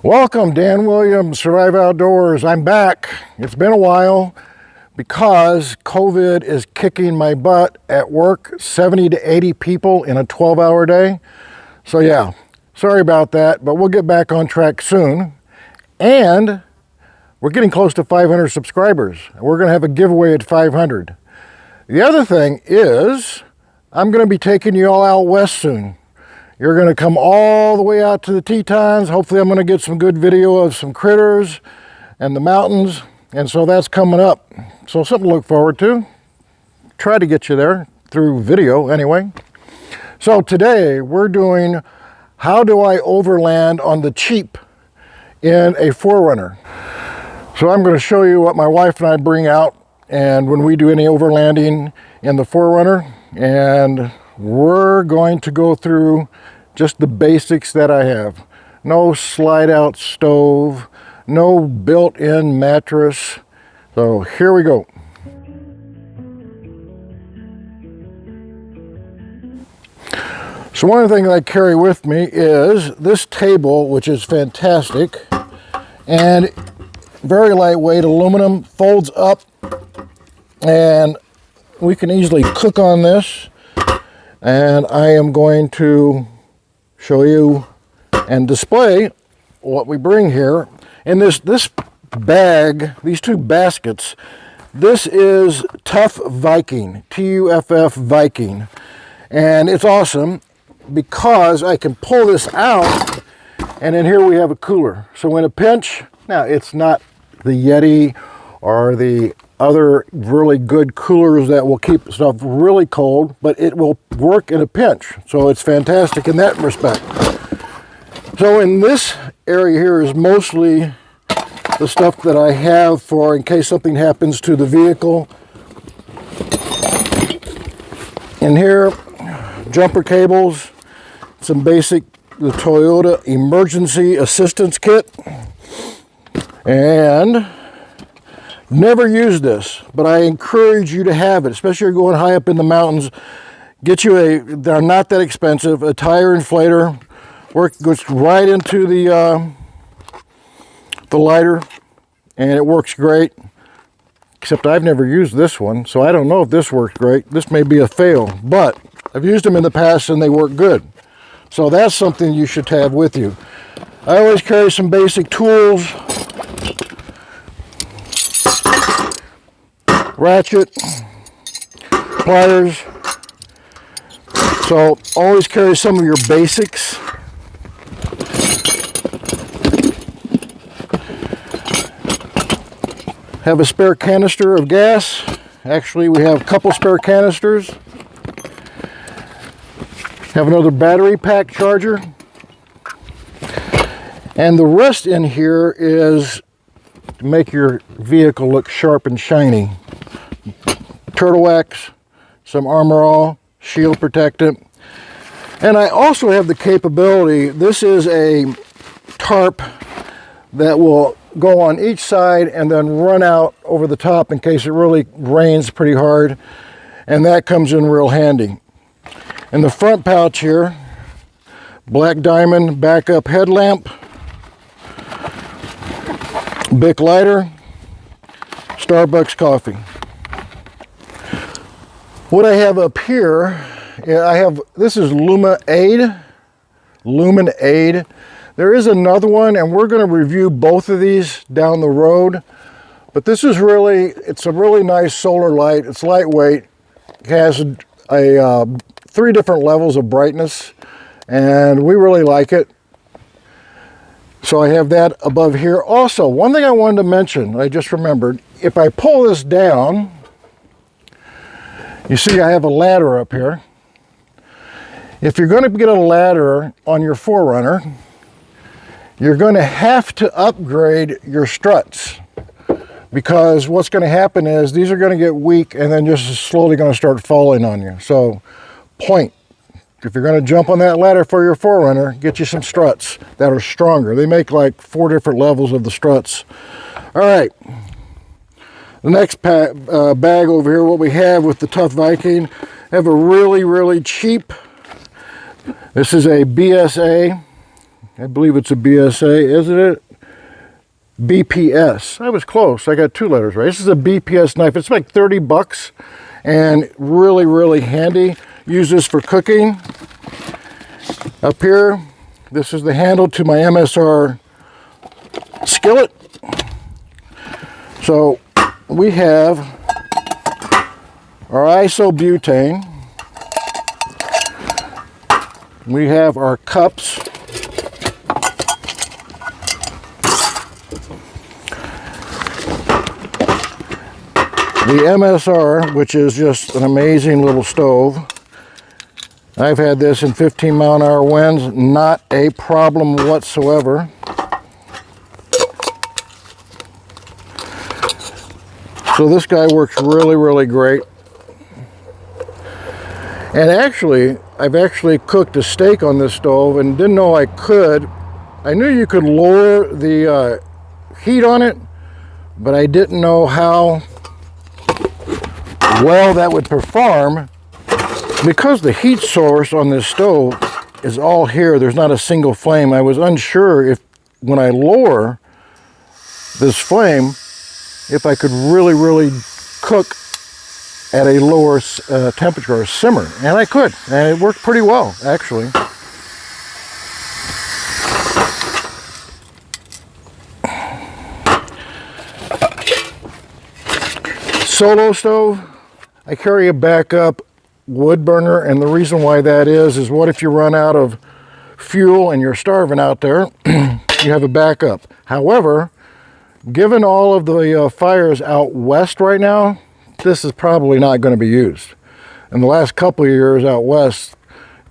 Welcome, Dan Williams, Survive Outdoors. I'm back. It's been a while because COVID is kicking my butt at work, 70 to 80 people in a 12-hour day. So yeah, sorry about that, but we'll get back on track soon. And we're getting close to 500 subscribers. We're going to have a giveaway at 500. The other thing is, I'm going to be taking you all out west soon. You're going to come all the way out to the Tetons. Hopefully I'm going to get some good video of some critters and the mountains. And so that's coming up. So something to look forward to. Try to get you there through video anyway. So today we're doing how do I overland on the cheap in a 4Runner. So I'm going to show you what my wife and I bring out and when we do any overlanding in the 4Runner. And we're going to go through just the basics that I have. No slide out stove, no built-in mattress. So here we go. So one of the things I carry with me is this table, which is fantastic and very lightweight aluminum, folds up, and we can easily cook on this. And I am going to show you and display what we bring here. In this bag, these two baskets, this is Tough Viking, T-U-F-F Viking. And it's awesome because I can pull this out, and in here we have a cooler. So in a pinch, now it's not the Yeti or the other really good coolers that will keep stuff really cold, but it will work in a pinch. So it's fantastic in that respect. So in this area here is mostly the stuff that I have for in case something happens to the vehicle. In here, jumper cables, some basic, the Toyota emergency assistance kit, and never used this, but I encourage you to have it, especially if you're going high up in the mountains. Get you they're not that expensive, a tire inflator. Goes right into the lighter, and it works great. Except I've never used this one, so I don't know if this works great. This may be a fail, but I've used them in the past and they work good. So that's something you should have with you. I always carry some basic tools. Ratchet, pliers. So always carry some of your basics. Have a spare canister of gas. Actually, we have a couple spare canisters. Have another battery pack charger. And the rest in here is to make your vehicle look sharp and shiny. Turtle wax, some Armor All, shield protectant. And I also have the capability, this is a tarp that will go on each side and then run out over the top in case it really rains pretty hard. And that comes in real handy. In the front pouch here, Black Diamond backup headlamp, Bic lighter, Starbucks coffee. What I have up here, this is Luminade. There is another one, and we're going to review both of these down the road. But this is it's a really nice solar light. It's lightweight. It has a 3 different levels of brightness, and we really like it. So I have that above here. Also, one thing I wanted to mention, I just remembered, if I pull this down, you see I have a ladder up here. If you're going to get a ladder on your 4Runner, you're going to have to upgrade your struts, because what's going to happen is these are going to get weak and then just slowly going to start falling on you. So point, if you're going to jump on that ladder for your 4Runner, get you some struts that are stronger. They make like 4 different levels of the struts. All right, the next bag over here, what we have with the Tough Viking, have a really cheap, this is a BSA I believe it's a BSA, isn't it? BPS. I was close. I got 2 letters right. This is a BPS knife. It's like 30 bucks and really, really handy. Use this for cooking. Up here, this is the handle to my MSR skillet. So we have our isobutane. We have our cups. The MSR, which is just an amazing little stove. I've had this in 15-mile-an-hour winds, not a problem whatsoever. So this guy works really, really great. And actually, I've actually cooked a steak on this stove and didn't know I could. I knew you could lower the heat on it, but I didn't know how well that would perform. Because the heat source on this stove is all here, there's not a single flame. I was unsure if when I lower this flame, if I could really, really cook at a lower temperature or simmer. And I could, and it worked pretty well, actually. Solo stove. I carry a backup wood burner, and the reason why that is what if you run out of fuel and you're starving out there, you have a backup. However, given all of the fires out west right now, this is probably not going to be used. In the last couple of years out west,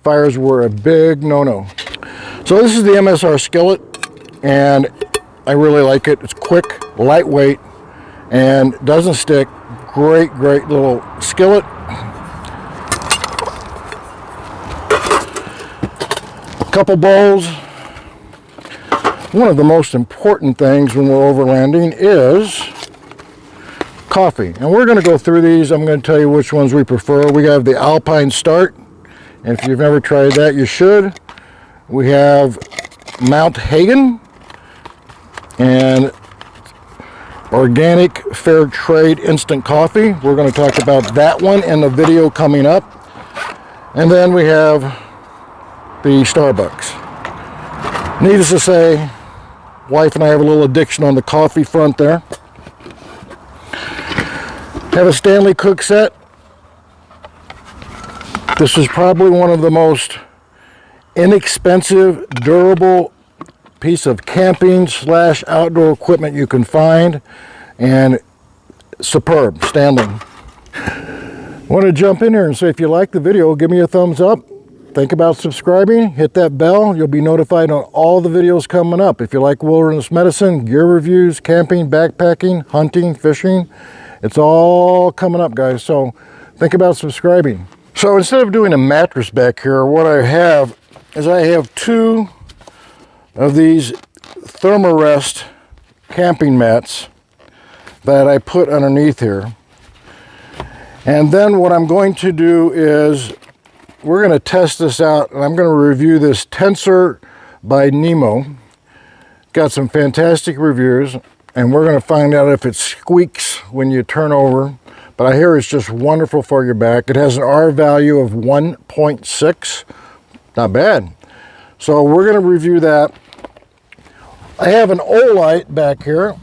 fires were a big no-no. So this is the MSR skillet, and I really like it. It's quick, lightweight, and doesn't stick. Great, great little skillet. Couple bowls. One of the most important things when we're overlanding is coffee. And we're going to go through these. I'm going to tell you which ones we prefer. We have the Alpine Start. And if you've never tried that, you should. We have Mount Hagen and Organic Fair Trade Instant Coffee. We're going to talk about that one in the video coming up. And then we have the Starbucks. Needless to say, wife and I have a little addiction on the coffee front there. Have a Stanley Cook set. This is probably one of the most inexpensive, durable piece of camping / outdoor equipment you can find, and superb. Stanley. Want to jump in here and say, if you like the video, give me a thumbs up. Think about subscribing, hit that bell. You'll be notified on all the videos coming up. If you like wilderness medicine, gear reviews, camping, backpacking, hunting, fishing, it's all coming up, guys. So think about subscribing. So instead of doing a mattress back here, what I have is I have 2 of these Thermarest camping mats that I put underneath here. And then what I'm going to do is we're going to test this out, and I'm going to review this Tensor by Nemo. Got some fantastic reviews, and we're going to find out if it squeaks when you turn over. But I hear it's just wonderful for your back. It has an R value of 1.6. Not bad. So we're going to review that. I have an Olight back here,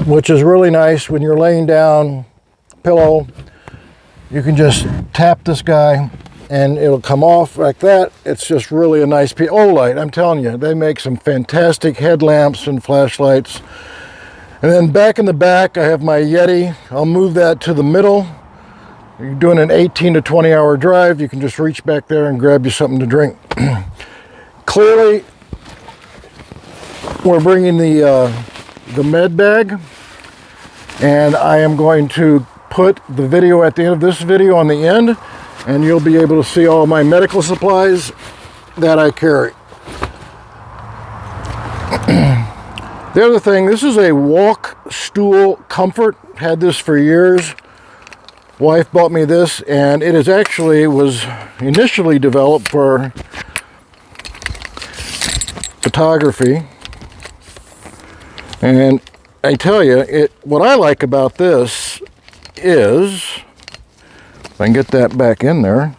which is really nice when you're laying down, pillow. You can just tap this guy and it'll come off like that. It's just really a nice piece. Olight, I'm telling you, they make some fantastic headlamps and flashlights. And then back in the back, I have my Yeti. I'll move that to the middle. You're doing an 18 to 20 hour drive, you can just reach back there and grab you something to drink. Clearly, we're bringing the med bag, and I am going to put the video at the end of this video on the end, and you'll be able to see all my medical supplies that I carry. The other thing, this is a walk stool comfort. Had this for years. wife bought me this, and it is actually was initially developed for photography. And I tell you, what I like about this is, if I can get that back in there,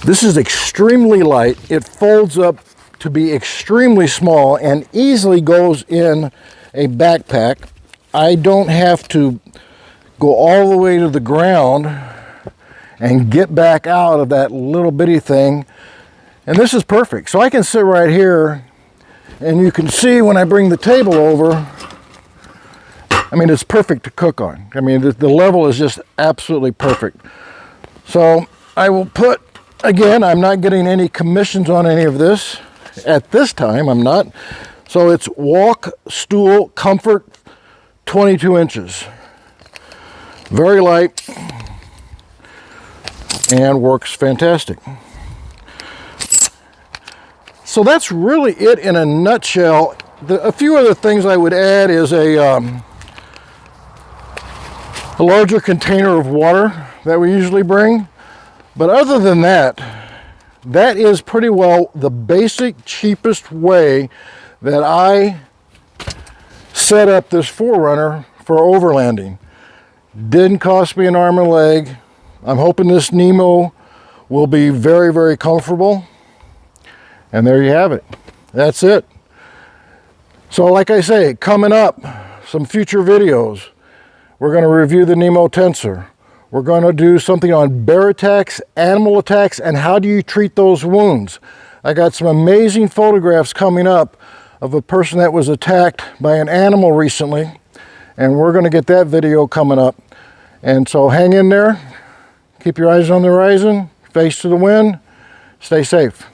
this is extremely light. It folds up to be extremely small and easily goes in a backpack. I don't have to go all the way to the ground and get back out of that little bitty thing. And this is perfect. So I can sit right here, and you can see when I bring the table over, I mean, it's perfect to cook on. I mean, the level is just absolutely perfect. So I will put, again, I'm not getting any commissions on any of this. At this time, I'm not. So it's Walk Stool Comfort 22 inches. Very light and works fantastic. So that's really it in a nutshell. A few other things I would add is a larger container of water that we usually bring. But other than that, that is pretty well the basic, cheapest way that I set up this Forerunner for overlanding. Didn't cost me an arm and a leg. I'm hoping this Nemo will be very, very comfortable. And there you have it. That's it. So like I say, coming up, some future videos. We're going to review the Nemo Tensor. We're going to do something on bear attacks, animal attacks, and how do you treat those wounds. I got some amazing photographs coming up of a person that was attacked by an animal recently, and we're going to get that video coming up. And so hang in there, keep your eyes on the horizon, face to the wind, stay safe.